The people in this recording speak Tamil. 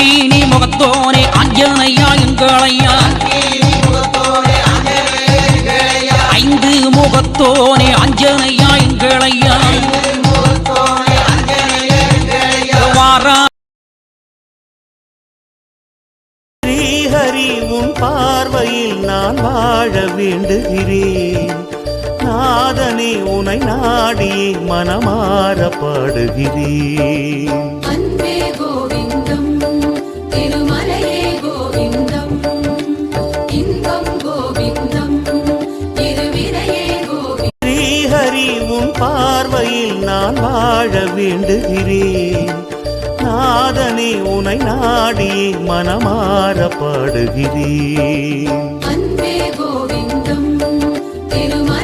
அக்கீனி முகத்தோனே அஞ்சனையா எங்களையா ஐந்து முகத்தோனே அஞ்சனையா எங்களையா வாரா ஸ்ரீஹரி உன் பார்வையில் நான் வாழ வேண்டுகிறேன் நாதனே உனை நாடியே மனமாற பாடுகிறேன் அன்பே கோவிந்தம் திருமலையே கோவிந்தம் இன்பம் கோவிந்தம் திருவிரையே கோவிந்தம் ஸ்ரீஹரி உன் பார்வையில் நான் வாழ வேண்டுகிறேன் நாதனே உனை நாடியே மனமாற பாடுகிறேன் அன்பே கோவிந்தம் திருமலை